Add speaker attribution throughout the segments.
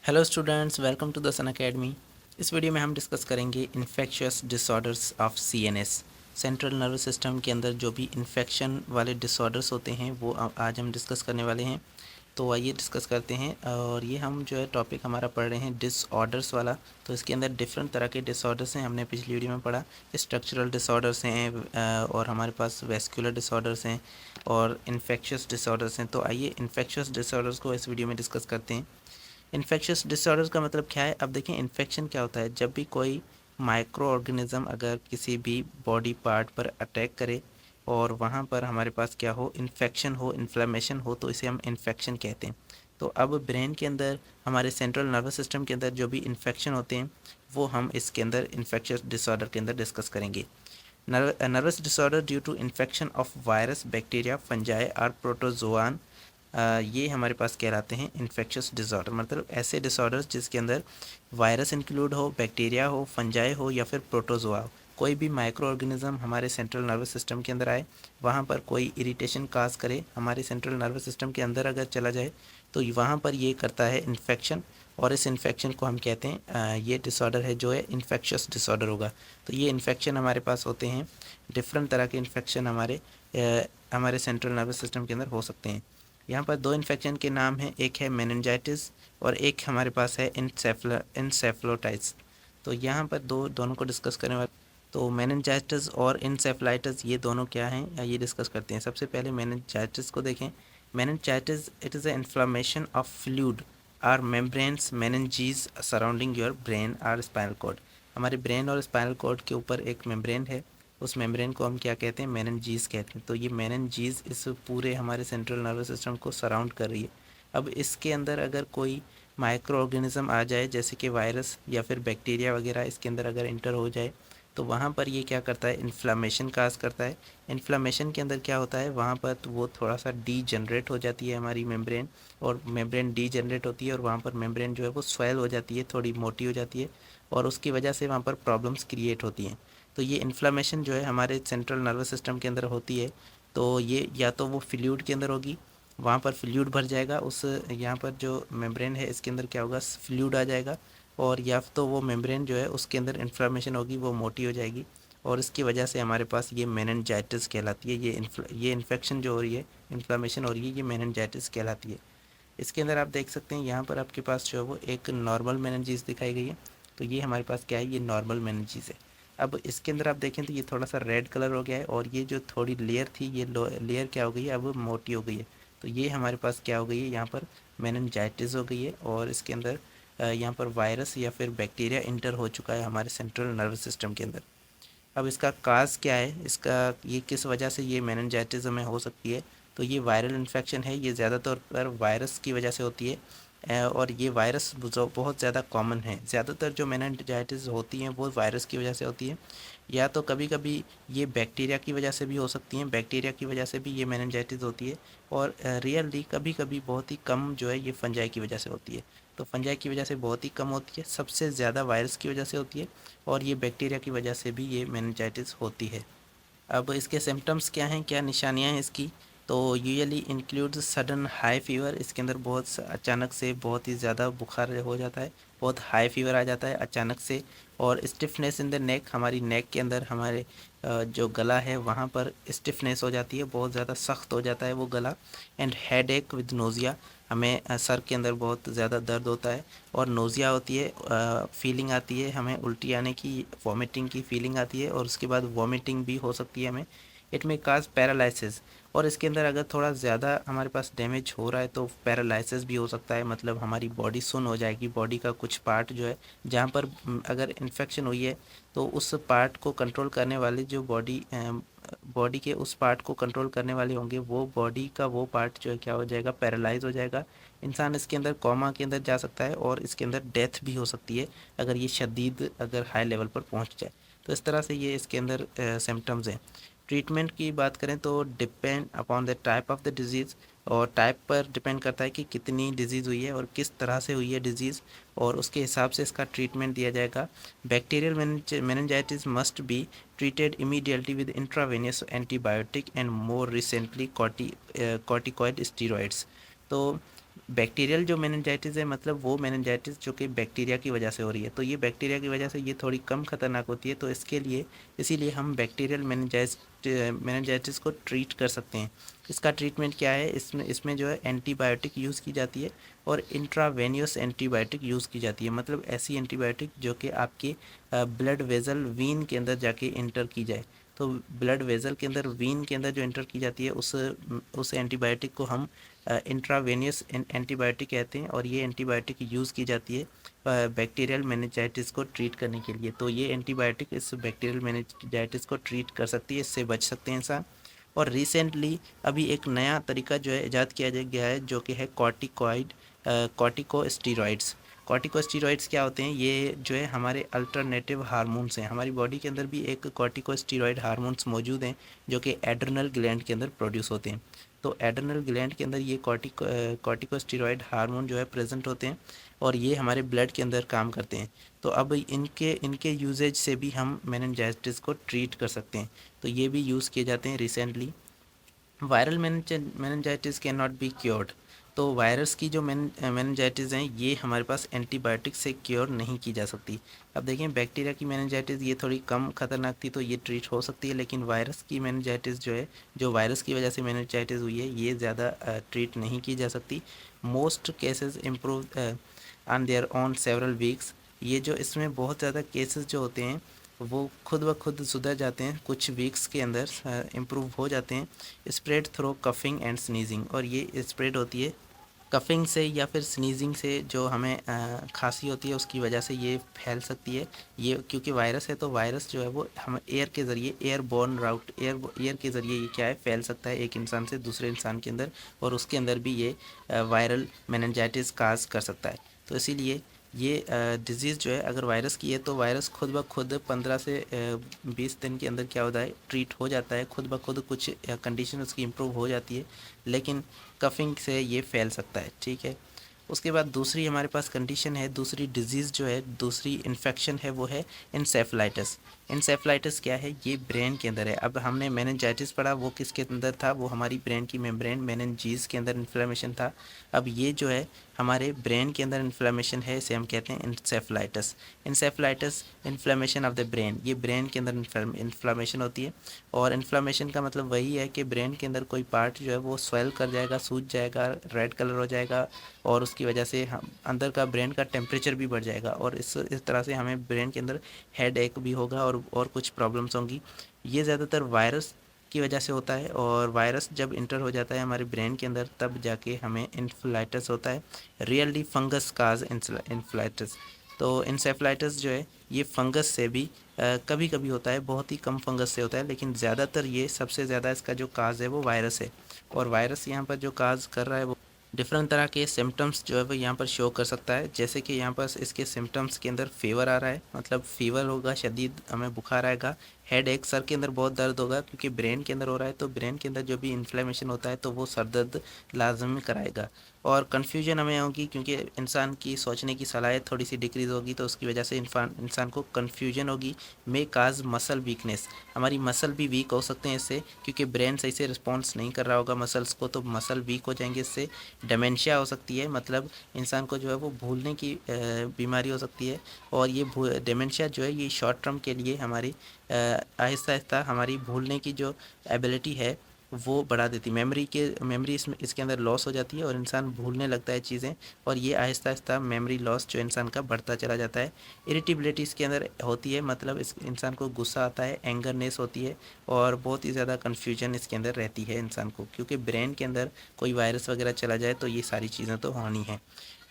Speaker 1: Hello students, welcome to the Sun Academy. इस video में हम डिस्कस करेंगे infectious disorders of CNS. Central nervous system के अंदर जो भी इन्फेक्शन वाले डिसऑर्डर्स होते हैं वो आज हम डिस्कस करने वाले हैं। तो आइए डिस्कस करते हैं। और ये हम जो है टॉपिक हमारा पढ़ रहे हैं डिसऑर्डर्स वाला। तो इसके अंदर डिफरेंट तरह के डिसऑर्डर्स हैं, हमने पिछली वीडियो में पढ़ा। स्ट्रक्चरल डिसऑर्डर्स हैं और हमारे पास वेस्कुलर डिसऑर्डर्स हैं और इन्फेक्शियस डिसऑर्डर्स हैं। तो आइए इन्फेक्शियस डिसऑर्डर्स को इस वीडियो में डिस्कस करते हैं। इन्फेक्शियस डिसऑर्डर्स का मतलब क्या है? अब देखिए, इन्फेक्शन क्या होता है? जब भी कोई माइक्रो ऑर्गेनिज्म अगर किसी भी बॉडी पार्ट पर अटैक करे और वहाँ पर हमारे पास क्या हो, इन्फेक्शन हो, इन्फ्लेमेशन हो, तो इसे हम इन्फेक्शन कहते हैं। तो अब ब्रेन के अंदर, हमारे सेंट्रल नर्वस सिस्टम के अंदर जो भी इन्फेक्शन होते हैं वो हम इसके अंदर इन्फेक्शियस डिसऑर्डर के अंदर डिस्कस करेंगे। Nervous disorder due to infection of virus, bacteria, fungi और प्रोटोजोआन, ये हमारे पास कहलाते हैं इन्फेक्शियस डिसऑर्डर। मतलब ऐसे डिसऑर्डर्स जिसके अंदर वायरस इंक्लूड हो, बैक्टीरिया हो, फंजाई हो या फिर प्रोटोजोआ हो। कोई भी माइक्रो ऑर्गेनिज्म हमारे सेंट्रल नर्वस सिस्टम के अंदर आए, वहाँ पर कोई इरिटेशन काज करे, हमारे सेंट्रल नर्वस सिस्टम के अंदर अगर चला जाए तो वहाँ पर ये करता है इन्फेक्शन। और इस इन्फेक्शन को हम कहते हैं ये डिसऑर्डर है जो है इन्फेक्शियस डिसऑर्डर होगा। तो ये इन्फेक्शन हमारे पास होते हैं, डिफरेंट तरह के इन्फेक्शन हमारे सेंट्रल नर्वस सिस्टम के अंदर हो सकते हैं। यहाँ पर दो इन्फेक्शन के नाम हैं, एक है मेनिंजाइटिस और एक हमारे पास है इंसेफ्लोटाइटिस। तो यहाँ पर दोनों को डिस्कस करने वाले। तो मेनिंजाइटिस और इंसेफ्लाइटिस ये दोनों क्या हैं ये डिस्कस करते हैं। सबसे पहले मेनिंजाइटिस को देखें। Meningitis it is a inflammation of fluid or membranes meninges surrounding your brain or spinal cord. हमारे ब्रेन और स्पाइनल कॉर्ड के ऊपर एक मेम्ब्रेन है, उस मेम्ब्रेन को हम क्या कहते हैं? मेनिंजीज कहते हैं। तो ये मेनिंजीज इस पूरे हमारे सेंट्रल नर्वस सिस्टम को सराउंड कर रही है। अब इसके अंदर अगर कोई माइक्रो ऑर्गेनिज्म आ जाए, जैसे कि वायरस या फिर बैक्टीरिया वगैरह इसके अंदर अगर इंटर हो जाए, तो वहाँ पर ये क्या करता है? इन्फ्लामेशन काज करता है। इन्फ्लामेशन के अंदर क्या होता है? वहाँ पर तो वो थोड़ा सा डी जनरेट हो जाती है हमारी मेम्ब्रेन, और मेम्ब्रेन डी जनरेट होती है और वहाँ पर मेम्ब्रेन जो है वो स्वेल हो जाती है, थोड़ी मोटी हो जाती है, और उसकी वजह से वहाँ पर प्रॉब्लम्स क्रिएट होती हैं। तो ये इन्फ्लामेशन जो है हमारे सेंट्रल नर्वस सिस्टम के अंदर होती है। तो ये या तो वो फ्लूइड के अंदर होगी, वहाँ पर फ्लूइड भर जाएगा, उस यहाँ पर जो मेम्ब्रेन है इसके अंदर क्या होगा? फ्लूइड आ जाएगा। और या तो वो मेम्ब्रेन जो है उसके अंदर इन्फ्लामेशन होगी, वो मोटी हो जाएगी, और इसकी वजह से हमारे पास ये मेनिंजाइटिस कहलाती है। ये इन्फेक्शन जो हो रही है, इन्फ्लामेशन हो रही है, ये मेनिंजाइटिस कहलाती है। इसके अंदर आप देख सकते हैं यहाँ पर आपके पास जो है वो एक नॉर्मल मेनिंजीज दिखाई गई है। तो ये हमारे पास क्या है? ये नॉर्मल मेनिंजीज है। अब इसके अंदर आप देखें तो ये थोड़ा सा रेड कलर हो गया है, और ये जो थोड़ी लेयर थी, ये लेयर क्या हो गई है? अब मोटी हो गई है। तो ये हमारे पास क्या हो गई है? यहाँ पर मेनिंजाइटिस हो गई है, और इसके अंदर यहाँ पर वायरस या फिर बैक्टीरिया इंटर हो चुका है हमारे सेंट्रल नर्वस सिस्टम के अंदर। अब इसका काज क्या है? इसका ये किस वजह से ये मेनिंजाइटिस में हो सकती है? तो ये वायरल इन्फेक्शन है, ये ज़्यादातर पर वायरस की वजह से होती है। और ये वायरस जो बहुत ज़्यादा कॉमन है, ज़्यादातर जो मेनिंजाइटिस होती हैं वो वायरस की वजह से होती है, या तो कभी कभी ये बैक्टीरिया की वजह से भी हो सकती हैं, बैक्टीरिया की वजह से भी ये मेनिंजाइटिस होती है। और रियली कभी कभी बहुत ही कम जो है ये फंजाई की वजह से होती है। तो फंजाई की वजह से बहुत ही कम होती है, सबसे ज़्यादा वायरस की वजह से होती है, और ये बैक्टीरिया की वजह से भी ये मेनिंजाइटिस होती है। अब इसके सिम्टम्स क्या हैं, क्या निशानियां हैं इसकी? तो usually include sudden high fever. इसके अंदर अचानक से बहुत ही ज़्यादा बुखार हो जाता है, बहुत हाई फीवर आ जाता है अचानक से। और स्टिफनेस इन द नेक, हमारी नेक के अंदर हमारे जो गला है वहाँ पर स्टिफनेस हो जाती है, बहुत ज़्यादा सख्त हो जाता है वो गला। एंड हेड एक विद नोज़िया, हमें सर के अंदर बहुत ज़्यादा दर्द होता है और नोज़िया होती है, फीलिंग आती है हमें उल्टी आने की, वॉमिटिंग की फीलिंग आती है, और उसके बाद वॉमिटिंग भी हो सकती है हमें। इट में काज पैरालिसिस। और इसके अंदर अगर थोड़ा ज़्यादा हमारे पास डैमेज हो रहा है तो पैरालिसिस भी हो सकता है, मतलब हमारी बॉडी सुन्न हो जाएगी, बॉडी का कुछ पार्ट जो है जहाँ पर अगर इन्फेक्शन हुई है तो उस पार्ट को कंट्रोल करने वाले जो बॉडी के उस पार्ट को कंट्रोल करने वाले होंगे, वो बॉडी का वो पार्ट जो है क्या हो जाएगा? पैरालाइज हो जाएगा। इंसान इसके अंदर कोमा के अंदर जा सकता है, और इसके अंदर डेथ भी हो सकती है अगर ये शदीद अगर हाई लेवल पर पहुंच जाए। तो इस तरह से ये इसके अंदर सिम्टम्स हैं। ट्रीटमेंट की बात करें तो depend upon the type of the disease, और टाइप पर डिपेंड करता है कि कितनी डिज़ीज़ हुई है और किस तरह से हुई है डिज़ीज़, और उसके हिसाब से इसका ट्रीटमेंट दिया जाएगा। Bacterial meningitis must be treated immediately with intravenous antibiotic and more recently corticoid steroids। तो बैक्टीरियल जो मेनिंजाइटिस है मतलब वो मेनिंजाइटिस जो कि बैक्टीरिया की वजह से हो रही है, तो ये बैक्टीरिया की वजह से ये थोड़ी कम खतरनाक होती है, तो इसके लिए इसीलिए हम बैक्टीरियल मेनिंजाइटिस को ट्रीट कर सकते हैं। इसका ट्रीटमेंट क्या है, इसमें इसमें जो है एंटीबायोटिक यूज़ की जाती है और इंट्रावेनियस एंटीबायोटिक यूज़ की जाती है, मतलब ऐसी एंटीबायोटिक जो कि आपके ब्लड वेजल वीन के अंदर जाके इंटर की जाए। तो ब्लड वेजल के अंदर वीन के अंदर जो इंटर की जाती है उस एंटीबायोटिक को हम इंट्रावेनियस एंटीबायोटिक कहते हैं, और ये एंटीबायोटिक यूज़ की जाती है बैक्टीरियल मेनिंजाइटिस को ट्रीट करने के लिए। तो ये एंटीबायोटिक इस बैक्टीरियल मेनिंजाइटिस को ट्रीट कर सकती है, इससे बच सकते हैं इंसान। और रिसेंटली अभी एक नया तरीका जो है ईजाद किया गया है जो कि है कॉर्टिकोस्टीरॉइड्स। कॉर्टिकोस्टीरॉइड्स क्या होते हैं, ये जो है हमारे अल्टरनेटिव हार्मोन्स हैं। हमारी बॉडी के अंदर भी एक कॉर्टिकोस्टीरॉइड हार्मोन्स मौजूद हैं जो कि एड्रिनल ग्लैंड के अंदर प्रोड्यूस होते हैं। तो एड्रिनल ग्लैंड के अंदर ये कॉर्टिकोस्टीरॉइड हार्मोन जो है प्रेजेंट होते हैं और ये हमारे ब्लड के अंदर काम करते हैं। तो अब इनके इनके यूजेज से भी हम मेनिंजाइटिस को ट्रीट कर सकते हैं, तो ये भी यूज़ किए जाते हैं recently. Viral meningitis can not be cured. तो वायरस की जो मेनिंजाइटिस हैं ये हमारे पास एंटीबायोटिक से क्योर नहीं की जा सकती। अब देखें बैक्टीरिया की मेनिंजाइटिस ये थोड़ी कम खतरनाक थी तो ये ट्रीट हो सकती है, लेकिन वायरस की मेनिंजाइटिस जो है, जो वायरस की वजह से मेनिंजाइटिस हुई है, ये ज़्यादा ट्रीट नहीं की जा सकती। Most cases improve on their on several weeks. ये जो इसमें बहुत ज़्यादा केसेस जो होते हैं वो खुद ब खुद सुधर जाते हैं, कुछ वीक्स के अंदर इम्प्रूव हो जाते हैं। Spread through coughing and sneezing, और ये स्प्रेड होती है कफिंग से या फिर स्नीजिंग से, जो हमें खांसी होती है उसकी वजह से ये फैल सकती है। ये क्योंकि वायरस है तो वायरस जो है वो हम एयर के ज़रिए, एयरबोर्न राउट, एयर के ज़रिए ये क्या है फैल सकता है एक इंसान से दूसरे इंसान के अंदर, और उसके अंदर भी ये वायरल मेनिंजाइटिस काज कर सकता है। तो इसीलिए ये डिज़ीज़ जो है अगर वायरस की है तो वायरस खुद ब खुद 15 से 20 दिन के अंदर क्या होता है, ट्रीट हो जाता है, खुद ब खुद कुछ कंडीशन उसकी इम्प्रूव हो जाती है, लेकिन कफिंग से ये फैल सकता है। ठीक है, उसके बाद दूसरी हमारे पास कंडीशन है, दूसरी डिजीज़ जो है, दूसरी इन्फेक्शन है, वो है इंसेफ्लाइटिस। इंसेफ्लाइटिस क्या है, ये ब्रेन के अंदर है। अब हमने मेनिंजाइटिस पढ़ा, वो किसके अंदर था, वो हमारी ब्रेन की मेम्ब्रेन मेनिनजीज के अंदर इन्फ्लेमेशन था। अब ये जो है हमारे ब्रेन के अंदर इन्फ्लेमेशन है, इसे हम कहते हैं encephalitis. Encephalitis inflammation of the brain, ये ब्रेन के अंदर इन्फ्लेमेशन होती है, और इन्फ्लेमेशन का मतलब वही है कि ब्रेन के अंदर कोई पार्ट जो है वो स्वेल कर जाएगा, सूज जाएगा, रेड कलर हो जाएगा, और उसकी वजह से हम अंदर का ब्रेन का टेम्परेचर भी बढ़ जाएगा, और इस तरह से हमें ब्रेन के अंदर हेड एक भी होगा और कुछ प्रॉब्लम्स होंगी। ये ज़्यादातर वायरस की वजह से होता है, और वायरस जब इंटर हो जाता है हमारे ब्रेन के अंदर तब जाके हमें इन्फ्लाइटिस होता है। रियली फंगस काज इन्फ्लाइटिस। तो इंसेफ्लाइटिस जो है ये फंगस से भी कभी कभी होता है, बहुत ही कम फंगस से होता है, लेकिन ज़्यादातर ये सबसे ज़्यादा इसका जो काज है वो वायरस है। और वायरस यहाँ पर जो काज कर रहा है वो डिफरेंट तरह के सिम्टम्स जो है वो यहाँ पर शो कर सकता है। जैसे कि यहाँ पर इसके सिम्टम्स के अंदर फीवर आ रहा है, मतलब फीवर होगा, शदीद हमें बुखार आएगा, हेड एक, सर के अंदर बहुत दर्द होगा, क्योंकि ब्रेन के अंदर हो रहा है, तो ब्रेन के अंदर जो भी इन्फ्लेमेशन होता है तो वो सर दर्द लाजमी कराएगा। और कन्फ्यूजन हमें होगी, क्योंकि इंसान की सोचने की सलाहियत थोड़ी सी डिक्रीज़ होगी, तो उसकी वजह से इंसान को कन्फ्यूजन होगी। मे काज मसल वीकनेस, हमारी मसल भी वीक हो सकते हैं इससे, क्योंकि ब्रेन सही से रिस्पॉन्स नहीं कर रहा होगा मसल्स को, तो मसल वीक हो जाएंगे इससे। डेमेंशिया हो सकती है, मतलब इंसान को जो है वो भूलने की बीमारी हो सकती है, और ये डेमेंशिया जो है ये शॉर्ट टर्म के लिए हमारी आहिस्ता आहिस्ता हमारी भूलने की जो एबिलिटी है वो बढ़ा देती है। मेमोरी इसके अंदर लॉस हो जाती है और इंसान भूलने लगता है चीज़ें, और ये आहिस्ता आहिस्ता मेमोरी लॉस जो इंसान का बढ़ता चला जाता है। इरिटेबिलिटी इसके अंदर होती है, मतलब इस इंसान को गुस्सा आता है, एंगरनेस होती है, और बहुत ही ज़्यादा कन्फ्यूजन इसके अंदर रहती है इंसान को, क्योंकि ब्रेन के अंदर कोई वायरस वगैरह चला जाए तो ये सारी चीज़ें तो होनी है।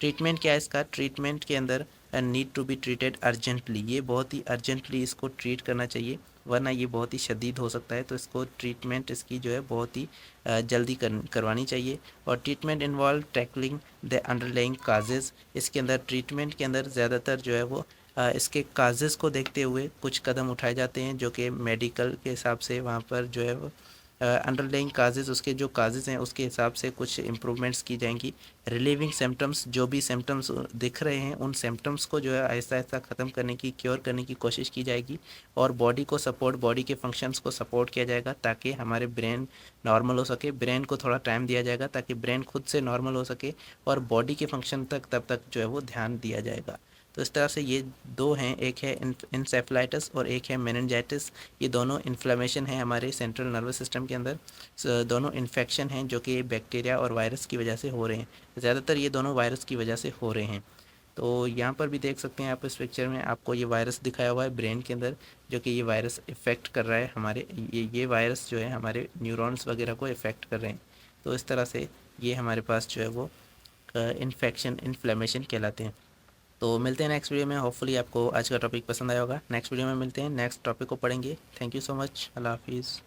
Speaker 1: ट्रीटमेंट क्या है इसका, ट्रीटमेंट के अंदर need to be treated urgently, ये बहुत ही अर्जेंटली इसको ट्रीट करना चाहिए, वरना ये बहुत ही शदीद हो सकता है। तो इसको ट्रीटमेंट इसकी जो है बहुत ही जल्दी करवानी चाहिए। और treatment involve tackling the underlying causes, इसके अंदर ट्रीटमेंट के अंदर ज़्यादातर जो है वो इसके काजेज़ को देखते हुए कुछ कदम उठाए जाते हैं, जो कि मेडिकल के हिसाब से वहाँ पर जो है वो अंडरलाइंग काजेज़, उसके जो काजेज़ हैं उसके हिसाब से कुछ इम्प्रूवमेंट्स की जाएंगी। रिलीविंग सिम्टम्स, जो भी सिम्टम्स दिख रहे हैं उन सिम्टम्स को जो है आहिस्ता आहिस्ता ख़त्म करने की, क्योर करने की कोशिश की जाएगी। और बॉडी को सपोर्ट, बॉडी के फंक्शंस को सपोर्ट किया जाएगा ताकि हमारे ब्रेन नॉर्मल हो सके। ब्रेन को थोड़ा टाइम दिया जाएगा ताकि ब्रेन खुद से नॉर्मल हो सके, और बॉडी के फंक्शन तक तब तक जो है वो ध्यान दिया जाएगा। तो इस तरह से ये दो हैं, एक है इंसेफ्लाइटिस और एक है मेनिंजाइटिस। ये दोनों इन्फ्लेमेशन है हमारे सेंट्रल नर्वस सिस्टम के अंदर। दोनों इन्फेक्शन हैं जो कि बैक्टीरिया और वायरस की वजह से हो रहे हैं। ज़्यादातर ये दोनों वायरस की वजह से हो रहे हैं। तो यहाँ पर भी देख सकते हैं आप, इस पिक्चर में आपको ये वायरस दिखाया हुआ है ब्रेन के अंदर, जो कि ये वायरस इफ़ेक्ट कर रहा है हमारे, ये वायरस जो है हमारे न्यूरॉन्स वगैरह को इफ़ेक्ट कर रहे हैं। तो इस तरह से ये हमारे पास जो है वो इन्फेक्शन, इन्फ्लेमेशन कहलाते हैं। तो मिलते हैं नेक्स्ट वीडियो में। होपफुली आपको आज का टॉपिक पसंद आया होगा। नेक्स्ट वीडियो में मिलते हैं, नेक्स्ट टॉपिक को पढ़ेंगे। Thank you so much. अल्लाह हाफिज़।